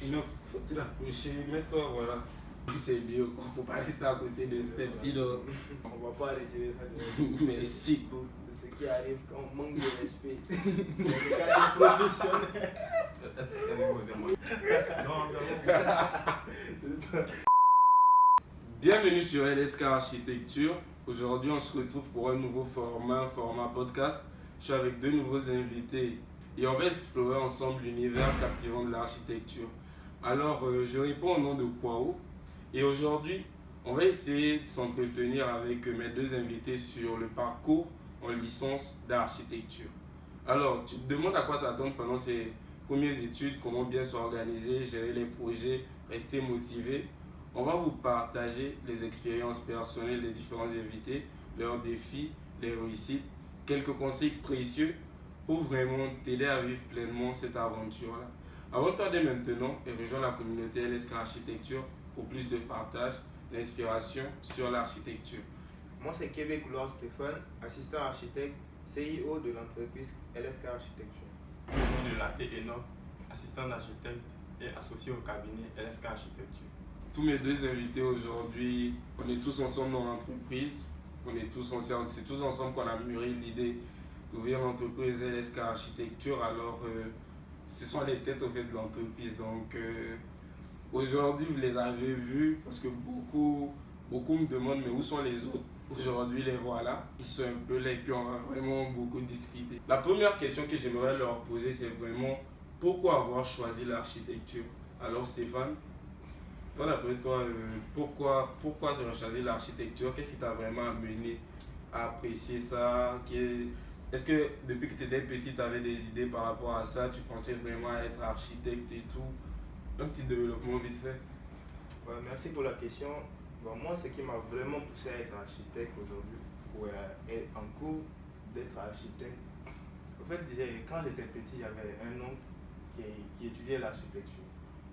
Non, faut te l'approcher, mets-toi, voilà. C'est mieux, il faut pas rester à côté de Steph, sinon. On va pas retirer ça de Merci beaucoup. C'est ce qui arrive quand on manque de respect. Dans le cadre professionnel. Bienvenue sur LSK Architecture. Aujourd'hui, on se retrouve pour un nouveau format podcast. Je suis avec deux nouveaux invités et on va explorer ensemble l'univers captivant de l'architecture. Alors, je réponds au nom de Kwao et aujourd'hui, on va essayer de s'entretenir avec mes deux invités sur le parcours en licence d'architecture. Alors, tu te demandes à quoi t'attendre pendant ces premières études, comment bien s'organiser, gérer les projets, rester motivé. On va vous partager les expériences personnelles des différents invités, leurs défis, les réussites, quelques conseils précieux pour vraiment t'aider à vivre pleinement cette aventure-là. Avant de tarder maintenant et rejoins la communauté LSK Architecture pour plus de partage, d'inspiration sur l'architecture. Moi, c'est Québec Couloir Stéphane, assistant architecte, CIO de l'entreprise LSK Architecture. Au nom de Laté Enoch, assistant d'architecte et associé au cabinet LSK Architecture. Tous mes deux invités aujourd'hui, on est tous ensemble dans l'entreprise. C'est tous ensemble qu'on a mûri l'idée d'ouvrir l'entreprise LSK Architecture. Alors, ce sont les têtes au fait de l'entreprise. Donc, aujourd'hui, vous les avez vus parce que beaucoup me demandent mais où sont les autres. Aujourd'hui, les voilà. Ils sont un peu là et puis on va vraiment beaucoup discuter. La première question que j'aimerais leur poser, c'est vraiment pourquoi avoir choisi l'architecture? Alors, Stéphane, toi, d'après toi, pourquoi tu as choisi l'architecture? Qu'est-ce qui t'a vraiment amené à apprécier ça? Est-ce que depuis que tu étais petit, tu avais des idées par rapport à ça? Tu pensais vraiment à être architecte et tout? Un petit développement vite fait. Ouais, merci pour la question. Bon, moi, ce qui m'a vraiment poussé à être architecte aujourd'hui, ou être en cours d'être architecte, en fait, quand j'étais petit, j'avais un oncle qui étudiait l'architecture.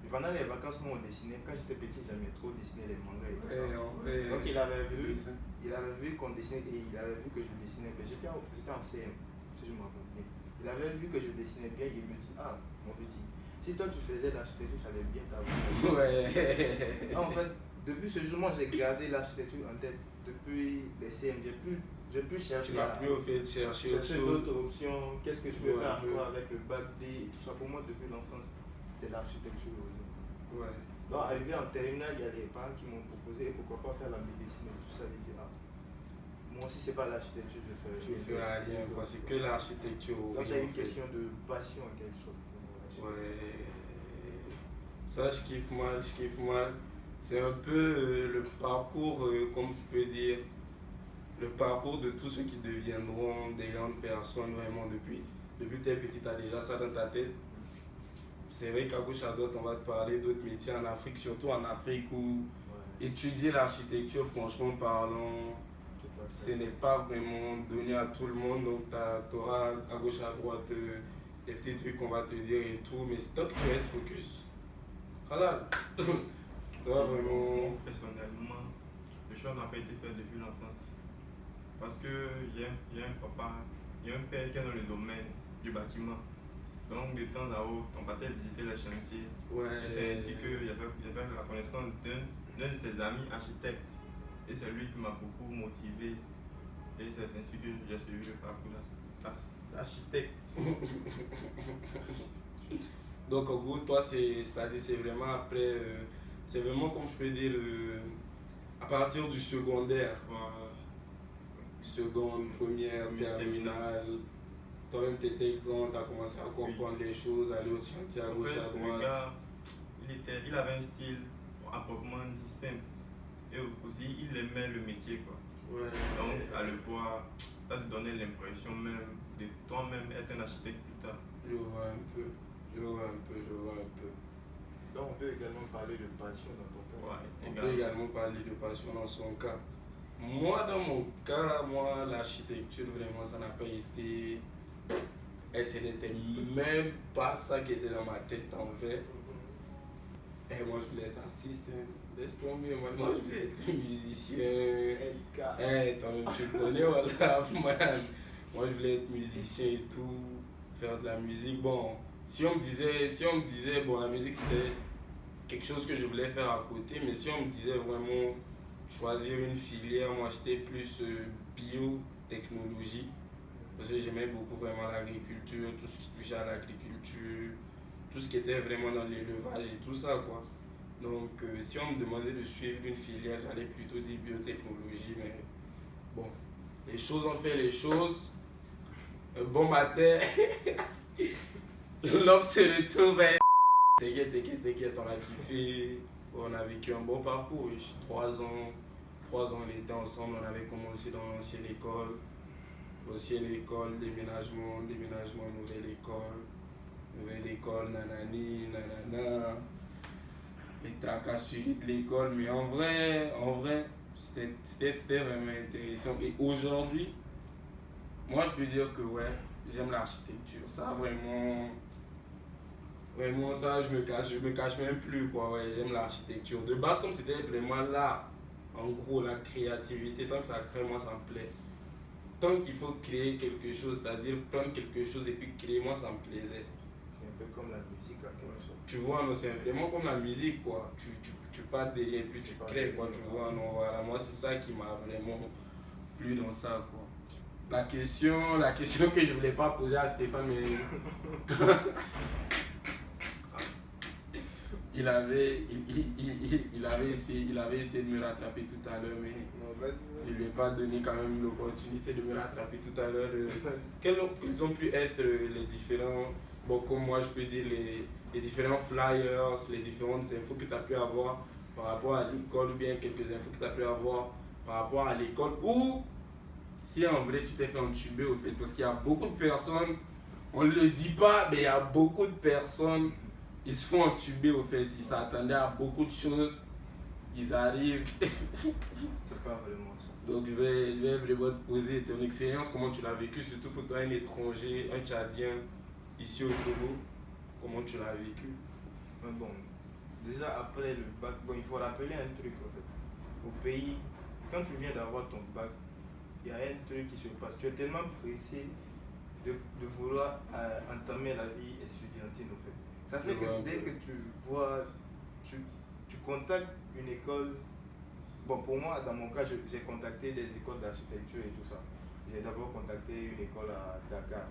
Et pendant les vacances, moi, on dessinait. Quand j'étais petit, j'aimais trop dessiner les mangas et tout ça. Donc, il avait vu qu'on dessinait et il avait vu que je dessinais bien. J'étais en CM, si je me rappelle bien. Il avait vu que je dessinais bien. Il me dit, ah, mon petit, si toi tu faisais l'architecture, ça allait bien t'avoir. Ouais. En fait, depuis ce jour, moi, j'ai gardé l'architecture en tête. Depuis les CM, j'ai pu chercher. Tu n'as plus au fait de chercher d'autres options. Qu'est-ce que je peux faire peu. encore avec le bac D et tout ça. Pour moi, depuis l'enfance, c'est l'architecture. Ouais. Donc, arrivé en terminale, il y a des parents qui m'ont proposé pourquoi pas faire la médecine et tout ça. J'ai dit, ah, moi, si c'est pas l'architecture, je fais. Tu feras rien, quoi. C'est que l'architecture. Donc, c'est une question de passion en quelque sorte. Ouais. Ça, je kiffe mal. C'est un peu le parcours, comme je peux dire, le parcours de tous ceux qui deviendront des grandes personnes vraiment depuis tes petits, tu as déjà ça dans ta tête. C'est vrai qu'à gauche à droite, on va te parler d'autres métiers en Afrique, surtout en Afrique où étudier l'architecture, franchement parlant, ce n'est pas vraiment donné à tout le monde. Donc tu auras à gauche à droite les petits trucs qu'on va te dire et tout, mais tant que tu restes focus, voilà. Toi, vraiment. Personnellement, le choix n'a pas été fait depuis l'enfance. Parce que j'ai un père qui est dans le domaine du bâtiment. Donc de temps à autre, on partait visiter les chantiers. Ouais. C'est ainsi que j'avais la connaissance d'un de ses amis architectes. Et c'est lui qui m'a beaucoup motivé. Et c'est ainsi que j'ai suivi le parcours d'architecte. Donc en gros, toi, c'est vraiment après, c'est vraiment comme je peux dire, à partir du secondaire. Seconde, première, terminale. Toi-même, tu étais grand, tu as commencé à comprendre les choses, aller au chantier à gauche, à droite. Le gars, il avait un style à proprement dit simple. Et aussi, il aimait le métier, quoi. Ouais. Donc, à le voir, ça te donnait l'impression même de toi-même être un architecte plus tard. Je vois un peu. Donc, on peut également parler de passion dans ton cas. Ouais, on peut également parler de passion dans son cas. Moi, dans mon cas, l'architecture, vraiment, ça n'a pas été. Et ce n'était même pas ça qui était dans ma tête en fait. Et moi, je voulais être artiste. Laisse tomber, moi je voulais être musicien. Toi-même, tu connais, voilà, man. Moi, je voulais être musicien et tout, faire de la musique. Bon, si on me disait, bon, la musique quelque chose que je voulais faire à côté. Mais si on me disait vraiment choisir une filière, moi j'étais plus biotechnologie. Parce que j'aimais beaucoup vraiment l'agriculture, tout ce qui touchait à l'agriculture, tout ce qui était vraiment dans l'élevage et tout ça, quoi. Donc, si on me demandait de suivre une filière, j'allais plutôt dire biotechnologie, mais bon, les choses ont fait les choses. Un bon matin, l'homme se retrouve. T'inquiète, on a kiffé. On a vécu un bon parcours. 3 ans, on était ensemble. On avait commencé dans l'ancienne école. L'ancienne école, déménagement, nouvelle école, nanani, nanana. Les tracasseries de l'école, mais en vrai, c'était vraiment intéressant. Et aujourd'hui, moi je peux dire que ouais, j'aime l'architecture. Ça vraiment ça, je me cache même plus quoi. Ouais, j'aime l'architecture. De base, comme c'était vraiment l'art, en gros, la créativité, tant que ça crée, moi ça me plaît. Tant qu'il faut créer quelque chose, c'est-à-dire prendre quelque chose et puis créer, moi ça me plaisait. C'est un peu comme la musique à quelque chose. Tu vois, non, c'est vraiment comme la musique, quoi. Tu pars derrière et puis tu crées, quoi. Tu vois, non, voilà. Moi, c'est ça qui m'a vraiment plu dans ça, quoi. La question que je voulais pas poser à Stéphane, mais il avait essayé de me rattraper tout à l'heure, mais Non, vas-y. je lui ai pas donné quand même l'opportunité de me rattraper tout à l'heure. Quels ont pu être les différents, bon, comme moi je peux dire, les différents flyers, les différentes infos que tu as pu avoir par rapport à l'école, ou bien quelques infos que tu as pu avoir par rapport à l'école, ou si en vrai tu t'es fait entuber au fait, parce qu'il y a beaucoup de personnes, on ne le dit pas, mais il y a beaucoup de personnes, ils se font entuber au fait, ils s'attendaient à beaucoup de choses, ils arrivent. C'est pas vraiment ça. Donc je vais vraiment te poser ton expérience, comment tu l'as vécu, surtout pour toi un étranger, un Tchadien, ici au Togo, comment tu l'as vécu? Mais bon, déjà après le bac, bon, il faut rappeler un truc en fait. Au pays, quand tu viens d'avoir ton bac, il y a un truc qui se passe. Tu es tellement pressé de vouloir entamer la vie estudiantine en fait. Ça fait que dès que tu vois, tu contactes une école. Bon, pour moi, dans mon cas, j'ai contacté des écoles d'architecture et tout ça. J'ai d'abord contacté une école à Dakar.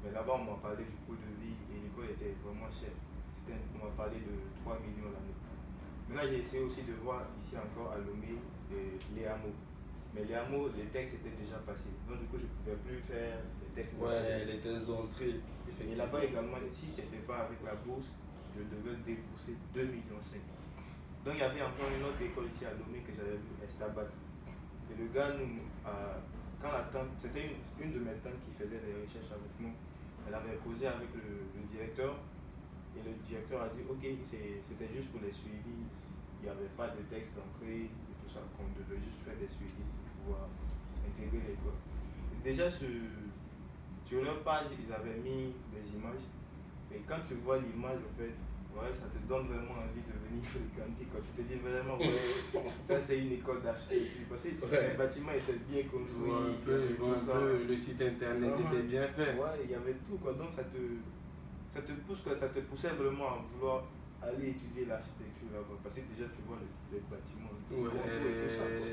Mais là-bas, on m'a parlé du coût de vie et l'école était vraiment chère. On m'a parlé de 3 millions l'année. Maintenant, j'ai essayé aussi de voir ici encore à Lomé les hameaux. Mais les hameaux, les textes étaient déjà passés. Donc, du coup, je ne pouvais plus faire les textes d'entrée. Ouais, les tests d'entrée, effectivement. Et là-bas également, si ce n'était pas avec la bourse, je devais débourser 2,5 millions. Donc il y avait encore une autre école ici à Lomé que j'avais vue, Estabat. Et le gars, quand la tante, c'était une de mes tantes qui faisait des recherches avec nous, elle avait posé avec le directeur, et le directeur a dit ok, c'était juste pour les suivis, il n'y avait pas de texte d'entrée et tout ça, qu'on devait juste faire des suivis pour pouvoir intégrer l'école. Déjà sur leur page, ils avaient mis des images, et quand tu vois l'image, en fait, ouais, ça te donne vraiment envie de venir fréquenter quand tu te dis vraiment, ouais, ça c'est une école d'architecture. Parce que les bâtiments étaient bien construits. Le site internet était bien fait. Ouais, il y avait tout quoi. Donc ça te pousse quoi, ça te poussait vraiment à vouloir aller étudier l'architecture là-bas. Parce que déjà tu vois les bâtiments, et tout ça. Quoi.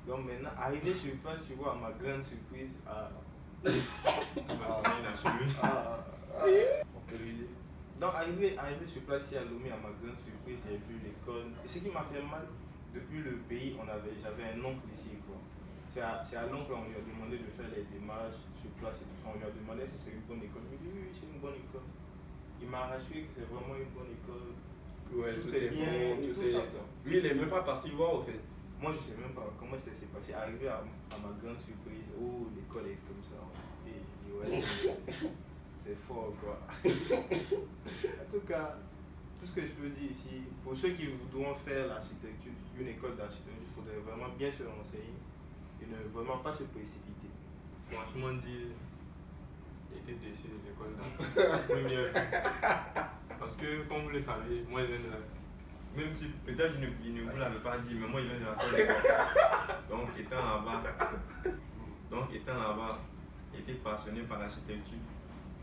Donc maintenant, arrivé sur place, tu vois, à ma grande surprise, on peut le dire. Donc, arrivé sur place ici à Lomé, à ma grande surprise, j'ai vu l'école. Et ce qui m'a fait mal, depuis le pays, j'avais un oncle ici. Quoi. C'est à l'oncle, on lui a demandé de faire les démarches sur place et tout ça. On lui a demandé si c'est une bonne école. Il m'a dit oui, c'est une bonne école. Il m'a rassuré que c'est vraiment une bonne école. Ouais, tout est bien, bon, tout est... ça. Lui, il n'est même pas parti voir au fait. Moi, je ne sais même pas comment ça s'est passé. Arrivé à ma grande surprise, oh, l'école est comme ça. Et ouais, c'est fort quoi. En tout cas, tout ce que je peux dire ici, pour ceux qui voudront faire l'architecture, une école d'architecture, il faudrait vraiment bien se renseigner et ne vraiment pas se précipiter. Franchement dit, j'étais déçu de l'école là. Parce que comme vous le savez, moi je viens de la... Même si peut-être il ne vous l'avait pas dit, mais moi je viens de la Côte. Donc étant là-bas, j'étais passionné par l'architecture.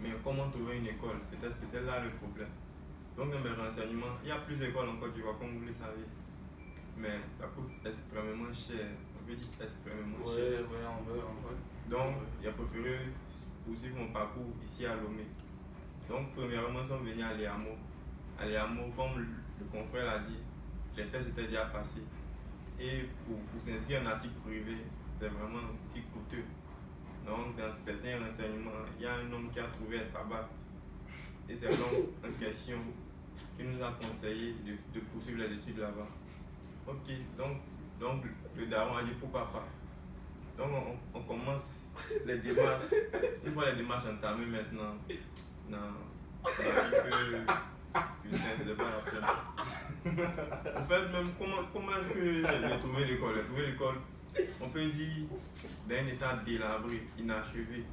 Mais comment trouver une école? C'était là le problème. Donc dans mes renseignements, il y a plusieurs écoles en Côte d'Ivoire, comme vous le savez. Mais ça coûte extrêmement cher. On veut dire extrêmement cher. Ouais, en vrai. Donc, j'ai préféré poursuivre mon parcours ici à Lomé. Donc, premièrement, nous sommes venus à Léamo. À Léamo, comme le confrère l'a dit, les tests étaient déjà passés. Et pour s'inscrire en article privé, c'est vraiment aussi coûteux. Donc, dans certains renseignements, il y a un homme qui a trouvé un sabbat. Et c'est l'homme en question qui nous a conseillé de poursuivre les études là-bas. Ok, donc le daron a dit pourquoi pas. Donc on commence les démarches. Une fois les démarches entamées maintenant, non, putain, c'était pas la peine. En fait, même comment est-ce que j'ai trouvé l'école? J'ai trouvé l'école, on peut dire, dans un état délabré, inachevé.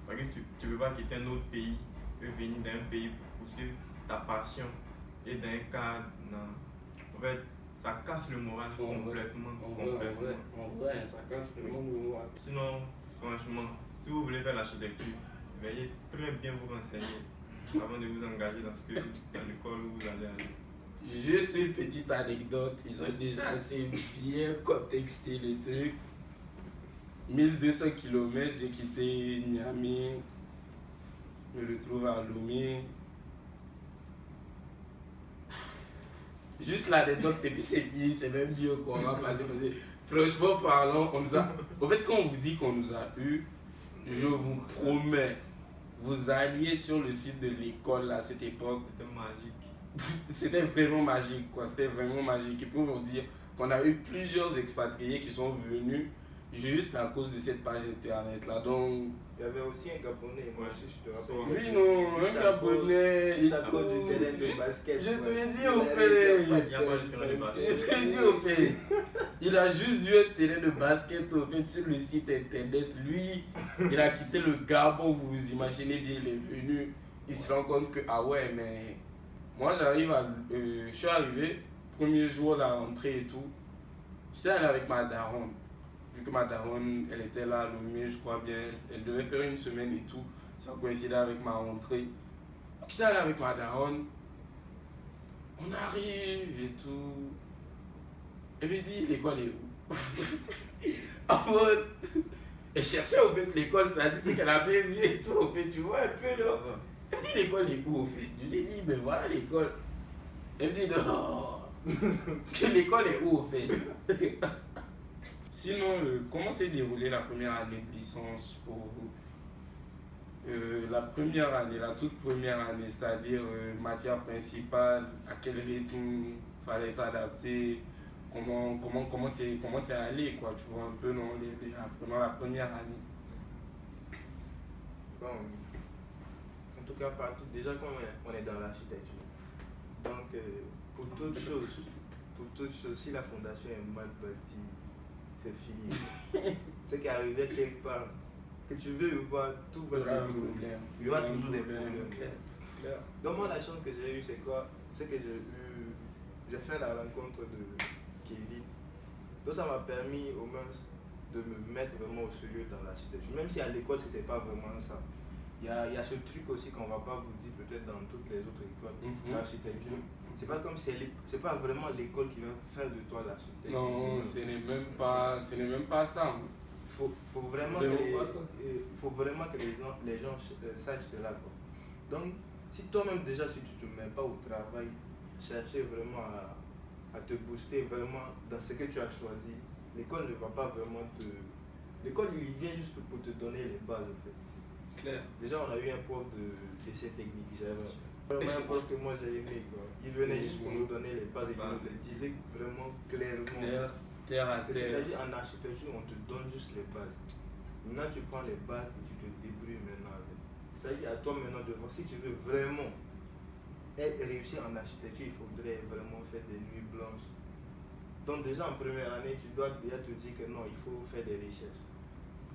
Parce que tu ne peux pas quitter un autre pays, tu peux venir dans un pays pour poursuivre ta passion. Et dans un cadre, non. En fait, ça casse le moral complètement. En vrai, ça casse vraiment le moral. Sinon, franchement, si vous voulez faire l'architecture, veuillez très bien vous renseigner avant de vous engager dans l'école où vous allez aller. Juste une petite anecdote, ils ont déjà assez bien contexté le truc. 1200 km, j'ai quitté Niamey, me retrouve à Lomé. Juste l'anecdote et puis c'est bien, c'est même mieux qu'on va passer. Parce que, franchement parlant, on nous a. En fait, quand on vous dit qu'on nous a eu, je vous promets, vous alliez sur le site de l'école à cette époque. C'était magique. C'était vraiment magique, quoi. C'était vraiment magique. Et pour vous dire qu'on a eu plusieurs expatriés qui sont venus juste à cause de cette page internet là. Donc. Il y avait aussi un Gabonais, moi aussi je te rappelle. Oui, non, un Gabonais. Juste à cause du terrain de basket. Je te l'ai dit au fait. Il n'y a pas de terrain de basket. Je te l'ai dit au fait. Il a juste vu un terrain de basket au fait sur le site internet. Lui, il a quitté le Gabon, vous vous imaginez bien, il est venu. Il se rend compte que, ah ouais, mais moi j'arrive à. Je suis arrivé, premier jour, la rentrée et tout. J'étais allé avec ma daronne. Vu que ma daronne, elle était là, le mieux, je crois bien, elle devait faire une semaine et tout, ça coïncidait avec ma rentrée. J'étais allé avec ma daronne, on arrive et tout. Elle me dit, l'école est où? En mode, elle cherchait au fait l'école, c'est-à-dire ce qu'elle avait vu et tout, au fait, tu vois un peu là. Elle me dit, l'école est où au fait? Je lui ai dit, mais voilà l'école. Elle me dit, non, que l'école est où au fait? Sinon, comment s'est déroulée la première année de licence pour vous? La première année, la toute première année, c'est-à-dire matière principale, à quel rythme fallait s'adapter, comment c'est allé, quoi, tu vois un peu, non, vraiment la première année. Bon, en tout cas, partout, déjà quand on est dans l'architecture, donc pour toute chose, si la fondation est mal bâtie, c'est fini. C'est qu'arriver quelque part, que tu veux ou pas, tout va s'écrouler. Il y aura toujours des problèmes. Clair. Donc moi la chance que j'ai eue c'est quoi? C'est que j'ai fait la rencontre de Kevin. Donc ça m'a permis au moins de me mettre vraiment au sérieux dans l'architecture. Même si à l'école c'était pas vraiment ça. Il y a ce truc aussi qu'on va pas vous dire peut-être dans toutes les autres écoles d'architecture. C'est pas comme c'est pas vraiment l'école qui va faire de toi l'architecte. Non, ce n'est même pas ça. Faut vraiment que les gens sachent cela, quoi. Donc, si toi-même déjà si tu te mets pas au travail, chercher vraiment à te booster vraiment dans ce que tu as choisi, l'école ne va pas vraiment te. L'école il vient juste pour te donner les bases en fait. Clair. Déjà on a eu un prof d'essai technique, j'avais vraiment un prof que moi j'ai aimé, quoi. Il venait juste pour nous donner les bases et il nous les disait vraiment clairement. Terre à terre. C'est-à-dire en architecture, on te donne juste les bases. Maintenant, tu prends les bases et tu te débrouilles maintenant avec. C'est-à-dire à toi maintenant de voir si tu veux vraiment réussir en architecture, il faudrait vraiment faire des nuits blanches. Donc déjà en première année, tu dois déjà te dire que non, il faut faire des recherches.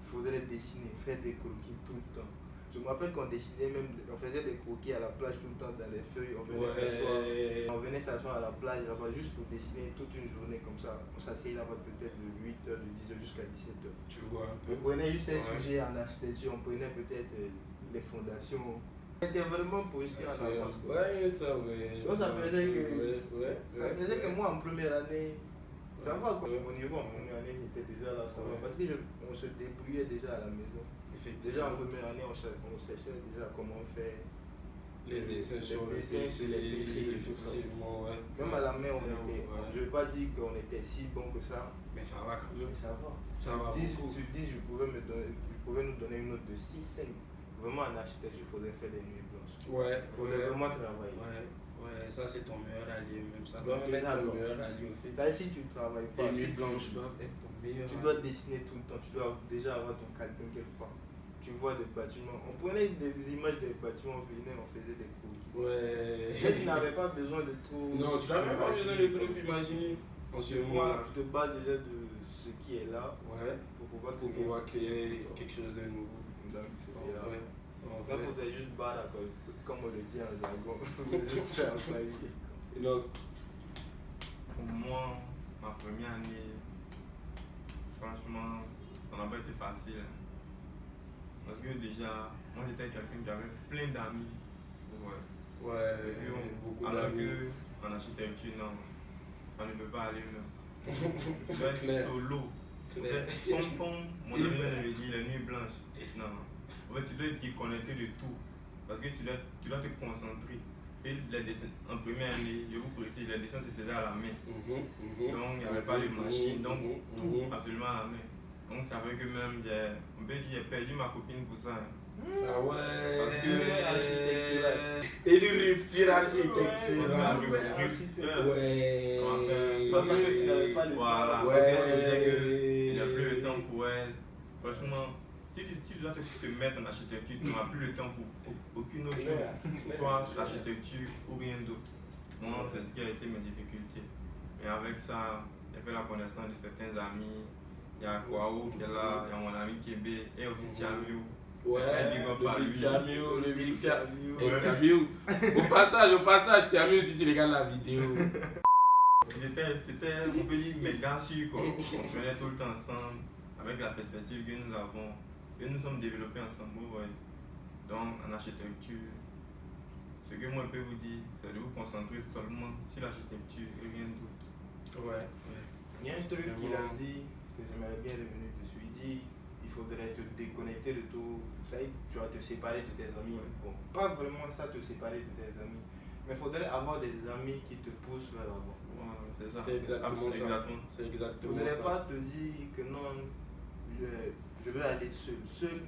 Il faudrait dessiner, faire des croquis tout le temps. Je me rappelle qu'on dessinait même, on faisait des croquis à la plage tout le temps dans les feuilles, on venait s'asseoir à la plage là-bas juste pour dessiner toute une journée comme ça. On s'asseyait là-bas peut-être de 8h, de 10h jusqu'à 17h. Tu vois un peu. On prenait juste un sujet en architecture, on prenait peut-être les fondations, On était vraiment positif en avance. Ouais, ça, ouais. Donc ça faisait que, Ouais, que moi en première année, ça va quoi. Ouais. Au niveau en première année, j'étais déjà là, ça va. Ouais. Parce que on se débrouillait déjà à la maison. Déjà en première année, on cherchait déjà comment faire Les dessins sur le PC, effectivement, ouais. Même à la main, on Ouais. était, je ne vais pas dire qu'on était si bon que ça, Mais ça va quand même. mais ça va. Ça va 10 beaucoup. sur 10, je pouvais nous donner une note de 6, 5. Vraiment, en architecture, il faudrait faire des nuits blanches. Ouais, Il faudrait vraiment travailler. Ouais, ça c'est ton meilleur allié même. Ça doit Mais même être ça, ton non. meilleur allié au fait. Là, si tu ne travailles pas, Les nuits si blanches doivent être ton meilleur tu allié. dois dessiner tout le temps, tu dois déjà avoir ton calepin quelque part. Tu vois des bâtiments. On prenait des images des bâtiments, on faisait des cours. Ouais. Mais tu n'avais pas besoin de trop. Non, tu n'as même pas besoin de trop imaginer. En ce moment, Tu te bases déjà de ce qui est là ouais, pour pouvoir pour pouvoir créer quelque chose de nouveau. Donc, c'est En là. vrai. En Là, il vrai. faudrait juste battre, comme on le dit en jargon. Et donc, Pour moi, ma première année, franchement, ça n'a pas été facile. Parce que déjà, moi j'étais quelqu'un qui avait plein d'amis. Ouais. ouais, Et puis beaucoup alors d'amis. que en architecture, non, on ne peut pas aller là. Tu dois être Clair. solo. Clair. Comme mon ami me dit, les nuits blanches. Non. En fait, tu dois être déconnecté de tout. Parce que tu dois te concentrer. Et les dessins, en première année, je vous précise, les dessins se faisaient à la main. Donc, il n'y avait pas de machine. Donc, tout absolument à la main. Donc, ça veut que même, on peut dire, j'ai perdu ma copine pour ça. Ah ouais. Parce que Et de rupture architecturale. Ouais. Ouais. Parce que tu n'avais pas de Voilà. Ouais. Parce que je disais qu'il n'y a plus le temps pour elle. Franchement, si tu dois te mettre en architecture, tu n'auras plus le temps pour aucune autre chose. Soit l'architecture ou rien d'autre. Moi, c'est ce qui a été mes difficultés. Et avec ça, j'ai fait la connaissance de certains amis. Il y a Kwao qui est là, il y a mon ami Kébé et aussi Tiamiou. Ouais, Big up à le lui. Big Tiamiou, le Big Tiamiou. Ouais. Tiamiou. Au passage, Tiamiou, si tu regardes la vidéo. C'était, on peut dire, mes gars sûrs, quoi. On venait tout le temps ensemble, avec la perspective que nous avons, que nous sommes développés ensemble. Ouais. Donc, en architecture, ce que moi je peux vous dire, c'est de vous concentrer seulement sur l'architecture et rien d'autre. Ouais. Il y a un truc qu'il a dit que j'aimerais bien revenir dessus. Il dit il faudrait te déconnecter de tout. C'est-à-dire tu vas te séparer de tes amis. Bon, pas vraiment ça, te séparer de tes amis. Mais il faudrait avoir des amis qui te poussent vers l'avant. Ouais, c'est ça. C'est exactement ça. Exactement. C'est Il ne exactement faudrait ça. pas te dire que non, je veux aller seul. Seul,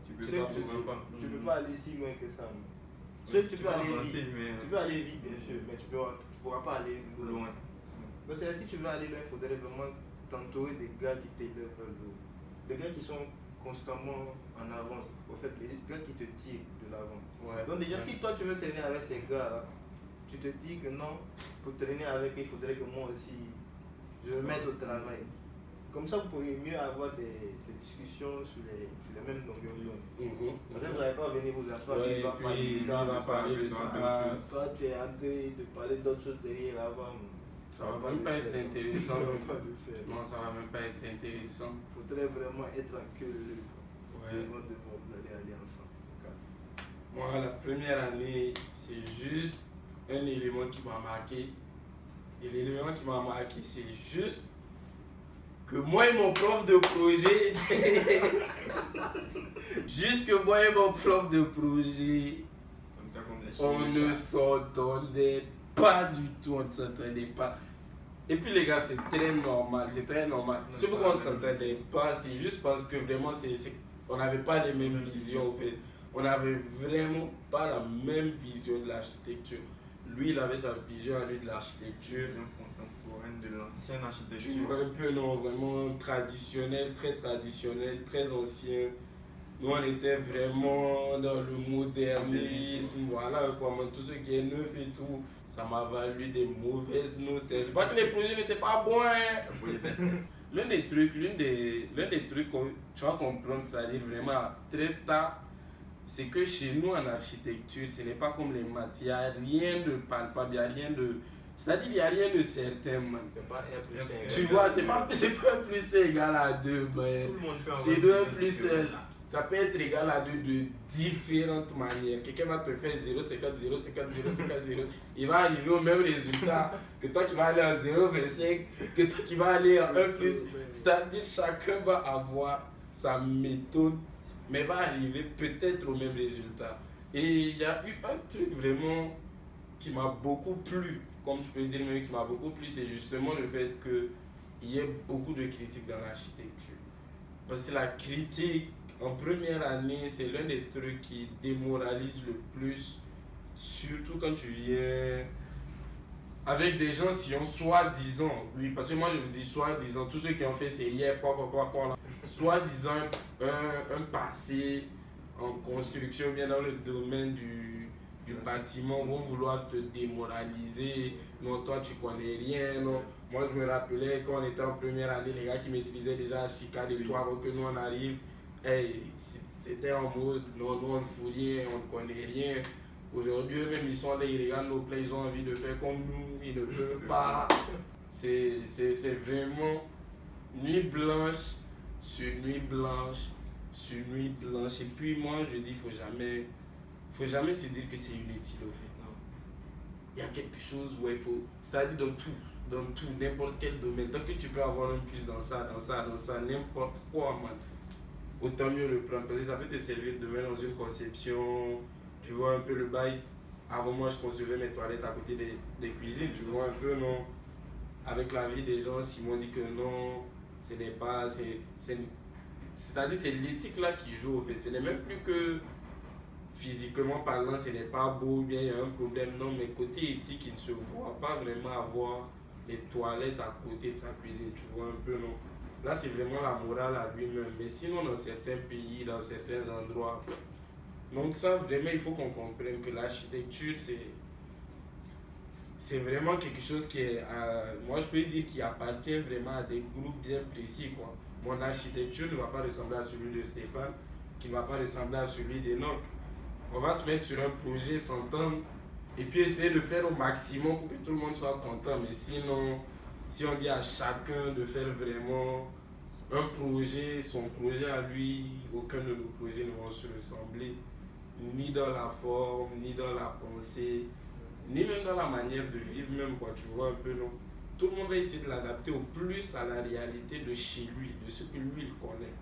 Tu peux seul, pas, tu tu peux pas. ne peux pas aller si loin que ça. Seul, tu peux aller avancer, vite. mais Tu peux aller vite, bien sûr, mais tu ne pourras pas aller loin. loin. Donc, c'est si tu veux aller loin, il faudrait vraiment t'entourer des gars qui t'aident vers le haut. Des gars qui sont constamment en avance. Au fait, les gars qui te tirent de l'avant. Ouais. Donc, déjà, si toi tu veux traîner avec ces gars-là, tu te dis que non, pour traîner avec eux, il faudrait que moi aussi, je me mette au travail. Comme ça, vous pourriez mieux avoir des discussions sur les mêmes longueurs d'onde. Parce que vous n'allez pas venir vous asseoir Ouais, et il va et parler puis de il ça. va parler de ça. Toi, tu es en train de parler d'autres choses derrière là-bas. Ça va même pas être intéressant. Ça va pas le faire. Non, ça va même pas être intéressant. Il faudrait vraiment être en queue. Ouais. Avant de aller ensemble. Moi, la première année, c'est juste un élément qui m'a marqué. Et l'élément qui m'a marqué, c'est juste que moi et mon prof de projet, juste que moi et mon prof de projet, Comme ça, comme des on chiens, ne s'entendait pas du tout, on ne s'entendait pas. Et puis les gars, c'est très normal, c'est très normal. Non, C'est pas pourquoi on ne la même s'entendait pas, c'est juste parce que vraiment, on n'avait pas les mêmes visions en fait. On n'avait vraiment pas la même vision de l'architecture. Lui, il avait sa vision à lui de l'architecture. vision contemporaine de l'ancienne Tu architecture. vois un peu, non, vraiment traditionnel, très ancien. Nous, on était vraiment dans le modernisme, voilà quoi, mais tout ce qui est neuf et tout, ça m'a valu des mauvaises notes. C'est pas que les projets n'étaient pas bons, hein. L'un des trucs que tu vas comprendre, c'est-à-dire vraiment très tard, c'est que chez nous en architecture, ce n'est pas comme les maths, il n'y a rien de palpable, il n'y a rien de... C'est-à-dire il n'y a rien de certain, man. C'est pas R plus Tu vois, c'est pas plus égale à 2, man. Tout le monde peut avoir Chez une 2 vision plus différente. Ça peut être égal à 2 de différentes manières. Quelqu'un va te faire 0,50, 0,50, 0,50. Il va arriver au même résultat que toi qui vas aller en 0,25, que toi qui vas aller en 1 plus. C'est-à-dire chacun va avoir sa méthode, mais va arriver peut-être au même résultat. Et il y a eu un truc vraiment qui m'a beaucoup plu, comme je peux dire même qui m'a beaucoup plu, c'est justement le fait qu'il y ait beaucoup de critiques dans l'architecture. Parce que la critique, en première année, c'est l'un des trucs qui démoralise le plus, surtout quand tu viens avec des gens qui ont soi-disant, oui, parce que moi je vous dis soi-disant, tous ceux qui ont fait CIF, quoi, là, soi-disant un passé en construction, bien dans le domaine du bâtiment, vont vouloir te démoraliser. Non, toi tu connais rien, non. Moi je me rappelais quand on était en première année, les gars qui maîtrisaient déjà Archicad et toi avant que nous on arrive, hey, c'était en mode non, on ne fout rien, on ne connaît rien. Aujourd'hui, eux-mêmes, ils sont là, ils regardent nos plans, ils ont envie de faire comme nous, ils ne peuvent pas. C'est vraiment nuit blanche sur nuit blanche sur nuit blanche. Et puis moi, je dis, faut jamais se dire que c'est inutile au fait. Non. Il y a quelque chose où il faut, c'est-à-dire dans tout, n'importe quel domaine. Tant que tu peux avoir un plus dans ça, n'importe quoi, man. Autant mieux le prendre parce que ça peut te servir demain dans une conception. Tu vois un peu le bail. Avant moi, je concevais mes toilettes à côté des cuisines. Tu vois un peu, non. Avec la vie des gens, s'ils m'ont dit que non, ce n'est pas. C'est-à-dire, c'est l'éthique là qui joue au fait. Ce n'est même plus que physiquement parlant, ce n'est pas beau, bien il y a un problème. Non, mais côté éthique, il ne se voit pas vraiment avoir les toilettes à côté de sa cuisine. Tu vois un peu, non. Là, c'est vraiment la morale à lui-même. Mais sinon, dans certains pays, dans certains endroits. Donc, ça, vraiment, il faut qu'on comprenne que l'architecture, c'est vraiment quelque chose qui est. Moi, je peux dire qu'il appartient vraiment à des groupes bien précis, quoi. Mon architecture ne va pas ressembler à celui de Stéphane, qui ne va pas ressembler à celui d'Enoch. On va se mettre sur un projet, s'entendre, et puis essayer de faire au maximum pour que tout le monde soit content. Mais sinon, si on dit à chacun de faire vraiment un projet, son projet à lui, aucun de nos projets ne vont se ressembler, ni dans la forme, ni dans la pensée, ni même dans la manière de vivre même, quoi, tu vois un peu, non? Tout le monde va essayer de l'adapter au plus à la réalité de chez lui, de ce que lui il connaît.